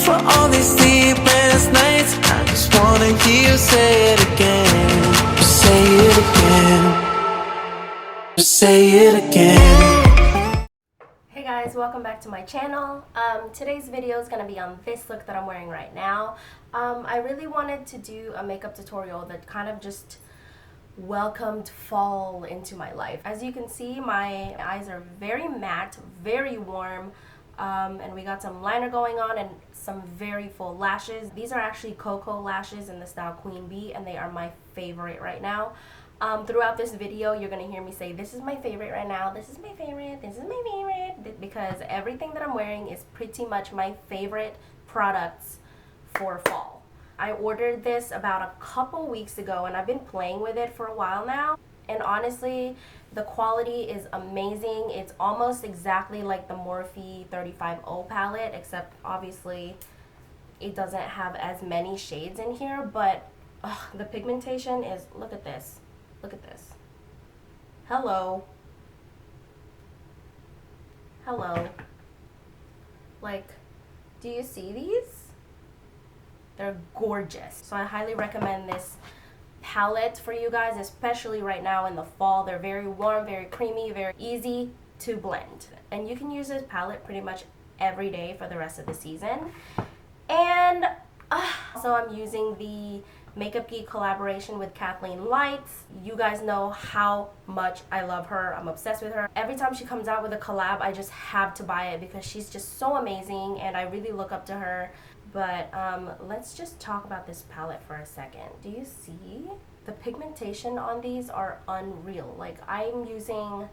for all these sleepless nights. I just wanna hear you say it again. Say it again. Say it again. Hey guys, welcome back to my channel. Today's video is going to be on this look that I'm wearing right now. I really wanted to do a makeup tutorial that kind of just welcomed fall into my life. As you can see, my eyes are very matte, very warm, and we got some liner going on and some very full lashes. These are actually KoKo lashes in the style Queen Bee, and they are my favorite right now. Throughout this video, you're going to hear me say, this is my favorite right now, this is my favorite, this is my favorite, because everything that I'm wearing is pretty much my favorite products for fall. I ordered this about a couple weeks ago, and I've been playing with it for a while now, and honestly, the quality is amazing. It's almost exactly like the Morphe 350 palette, except obviously it doesn't have as many shades in here, but the pigmentation is, look at this. Look at this. Hello. Hello. Like, do you see these? They're gorgeous. So I highly recommend this palette for you guys, especially right now in the fall. They're very warm, very creamy, very easy to blend. And you can use this palette pretty much every day for the rest of the season. And so I'm using the Makeup Geek collaboration with Kathleen Lights. You guys know how much I love her. I'm obsessed with her. Every time she comes out with a collab, I just have to buy it because she's just so amazing and I really look up to her. But let's just talk about this palette for a second. Do you see? The pigmentation on these are unreal. Like, I'm using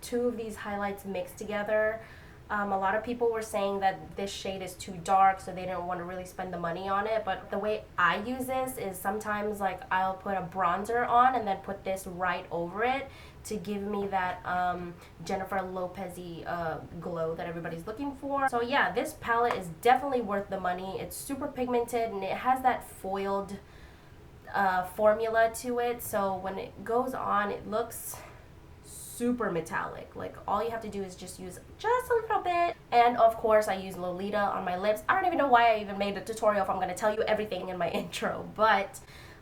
two of these highlights mixed together. A lot of people were saying that this shade is too dark, so they didn't want to really spend the money on it. But the way I use this is sometimes, like, I'll put a bronzer on and then put this right over it to give me that Jennifer Lopez-y glow that everybody's looking for. So yeah, this palette is definitely worth the money. It's super pigmented and it has that foiled formula to it. So when it goes on, it looks super metallic. Like, all you have to do is just use just a little bit. And of course I use Lolita on my lips. I don't even know why I even made a tutorial if I'm going to tell you everything in my intro, but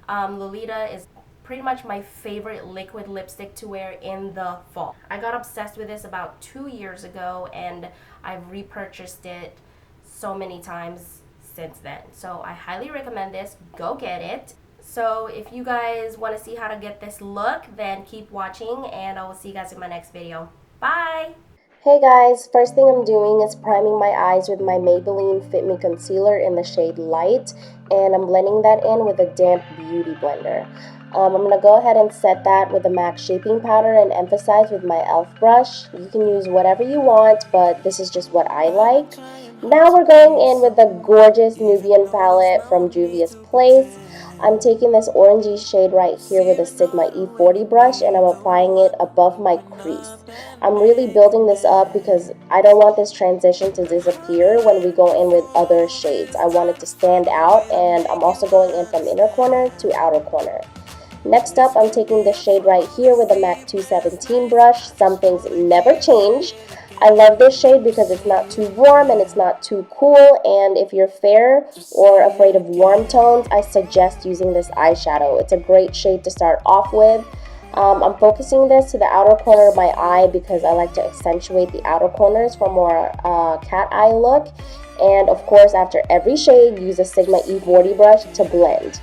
Lolita is pretty much my favorite liquid lipstick to wear in the fall. I got obsessed with this about 2 years ago and I've repurchased it so many times since then. So I highly recommend this. Go get it. So if you guys want to see how to get this look, then keep watching and I will see you guys in my next video. Bye! Hey guys, first thing I'm doing is priming my eyes with my Maybelline FitMe Concealer in the shade Light, and I'm blending that in with a damp beauty blender. I'm going to go ahead and set that with the MAC shaping powder and emphasize with my e.l.f. brush. You can use whatever you want, but this is just what I like. Now we're going in with the gorgeous Nubian palette from Juvia's Place. I'm taking this orangey shade right here with a Sigma E40 brush and I'm applying it above my crease. I'm really building this up because I don't want this transition to disappear when we go in with other shades. I want it to stand out, and I'm also going in from inner corner to outer corner. Next up, I'm taking this shade right here with a MAC 217 brush. Some things never change. I love this shade because it's not too warm and it's not too cool, and if you're fair or afraid of warm tones, I suggest using this eyeshadow. It's a great shade to start off with. I'm focusing this to the outer corner of my eye because I like to accentuate the outer corners for more cat eye look. And of course, after every shade, use a Sigma E40 brush to blend.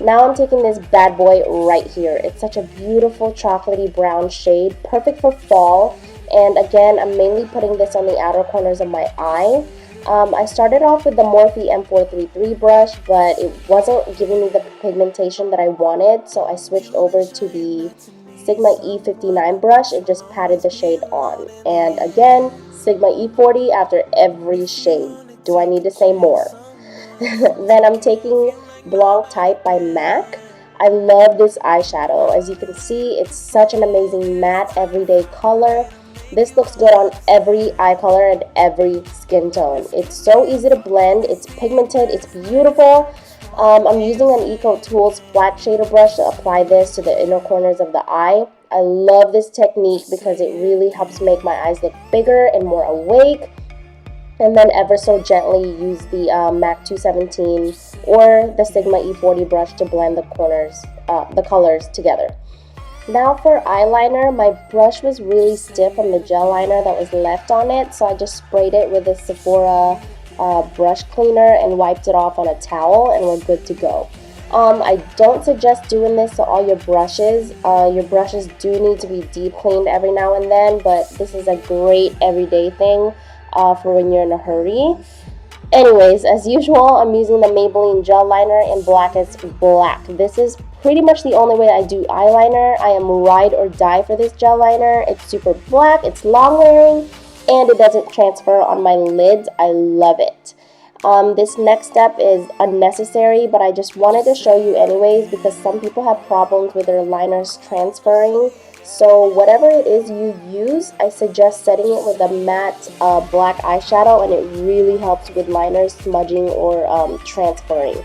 Now I'm taking this bad boy right here. It's such a beautiful chocolatey brown shade, perfect for fall. And again, I'm mainly putting this on the outer corners of my eye. I started off with the Morphe M433 brush, but it wasn't giving me the pigmentation that I wanted, so I switched over to the Sigma E59 brush. It just patted the shade on. And again, Sigma E40 after every shade. Do I need to say more? Then I'm taking Blanc Type by MAC. I love this eyeshadow. As you can see, it's such an amazing matte everyday color. This looks good on every eye color and every skin tone. It's so easy to blend, it's pigmented, it's beautiful. I'm using an Eco Tools flat shader brush to apply this to the inner corners of the eye. I love this technique because it really helps make my eyes look bigger and more awake. and then ever so gently use the MAC 217 or the Sigma E40 brush to blend the colors together. Now for eyeliner, my brush was really stiff from the gel liner that was left on it, so I just sprayed it with the Sephora brush cleaner and wiped it off on a towel, and we're good to go. I don't suggest doing this to all your brushes. Your brushes do need to be deep cleaned every now and then, but this is a great everyday thing for when you're in a hurry. Anyways, as usual, I'm using the Maybelline gel liner in Blackest Black. This is pretty much the only way I do eyeliner. I am ride or die for this gel liner. It's super black, it's long wearing, and it doesn't transfer on my lids. I love it. This next step is unnecessary, but I just wanted to show you anyways because some people have problems with their liners transferring. So whatever it is you use, I suggest setting it with a matte black eyeshadow, and it really helps with liners smudging or transferring.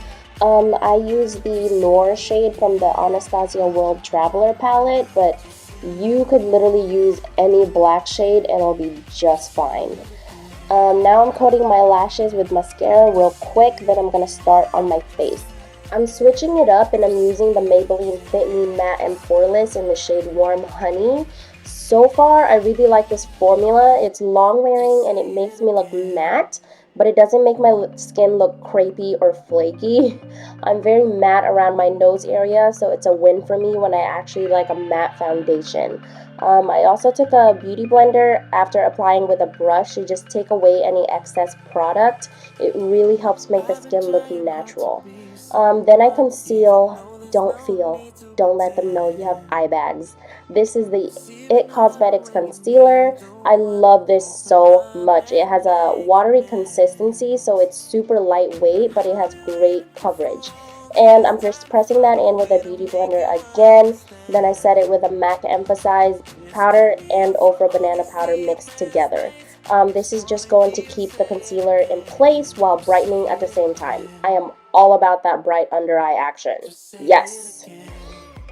I use the Noir shade from the Anastasia World Traveler palette, but you could literally use any black shade and it'll be just fine. Now I'm coating my lashes with mascara real quick, then I'm going to start on my face. I'm switching it up and I'm using the Maybelline FitMe Matte and Poreless in the shade Warm Honey. So far, I really like this formula. It's long wearing and it makes me look matte, but it doesn't make my skin look crepey or flaky. I'm very matte around my nose area, so it's a win for me when I actually like a matte foundation. I also took a beauty blender after applying with a brush to just take away any excess product. It really helps make the skin look natural. Then I conceal. Don't feel. Don't let them know you have eye bags. This is the It Cosmetics Concealer. I love this so much. It has a watery consistency, so it's super lightweight, but it has great coverage. And I'm just pressing that in with a beauty blender again. Then I set it with a MAC Emphasize powder and Ofra banana powder mixed together. This is just going to keep the concealer in place while brightening at the same time. I am all about that bright under eye action. Yes!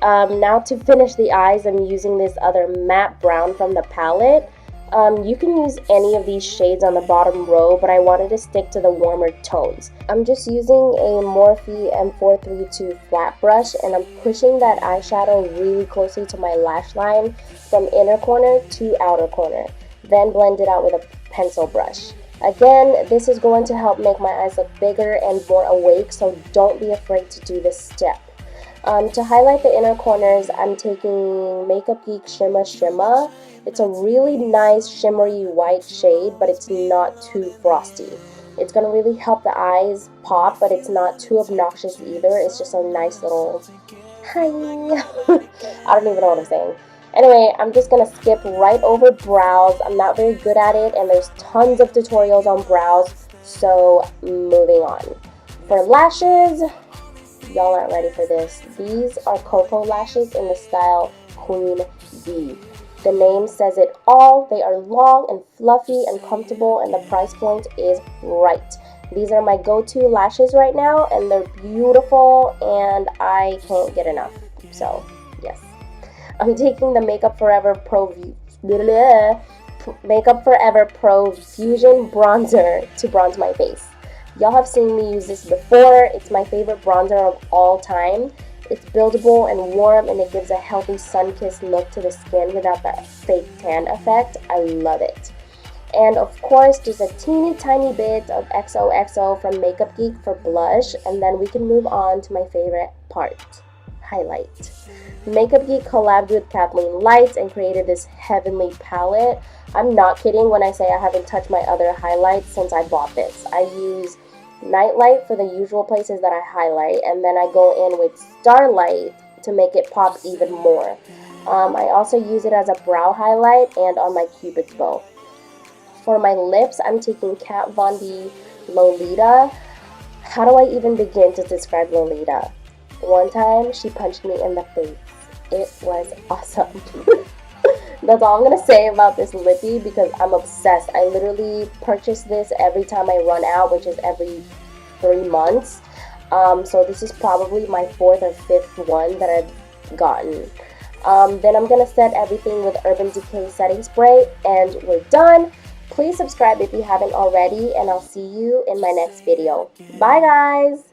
Now to finish the eyes, I'm using this other matte brown from the palette. You can use any of these shades on the bottom row, but I wanted to stick to the warmer tones. I'm just using a Morphe M433 flat brush, and I'm pushing that eyeshadow really closely to my lash line from inner corner to outer corner. Then blend it out with a pencil brush. Again, this is going to help make my eyes look bigger and more awake, so don't be afraid to do this step. To highlight the inner corners, I'm taking Makeup Geek Shimma. It's a really nice shimmery white shade, but it's not too frosty. It's going to really help the eyes pop, but it's not too obnoxious either. It's just a nice little hi. I don't even know what I'm saying. Anyway, I'm just going to skip right over brows. I'm not very good at it, and there's tons of tutorials on brows, so moving on. For lashes, y'all aren't ready for this. These are KoKo lashes in the style Queen Bee. The name says it all. They are long and fluffy and comfortable, and the price point is right. These are my go-to lashes right now, and they're beautiful, and I can't get enough. So, yes. I'm taking the Makeup Forever Pro Fusion Bronzer to bronze my face. Y'all have seen me use this before. It's my favorite bronzer of all time. It's buildable and warm, and it gives a healthy sun-kissed look to the skin without that fake tan effect. I love it. And of course, just a teeny tiny bit of XOXO from Makeup Geek for blush, and then we can move on to my favorite part, highlight. Makeup Geek collabed with Kathleen Lights and created this heavenly palette. I'm not kidding when I say I haven't touched my other highlights since I bought this. I use Nightlight for the usual places that I highlight, and then I go in with Starlight to make it pop even more. I also use it as a brow highlight and on my cupid's bow. For my lips, I'm taking Kat Von D Lolita. How do I even begin to describe Lolita? One time, she punched me in the face. It was awesome. That's all I'm going to say about this lippy because I'm obsessed. I literally purchase this every time I run out, which is every 3 months. So this is probably my 4th or 5th one that I've gotten. Then I'm going to set everything with Urban Decay setting spray, and we're done. Please subscribe if you haven't already, and I'll see you in my next video. Bye guys!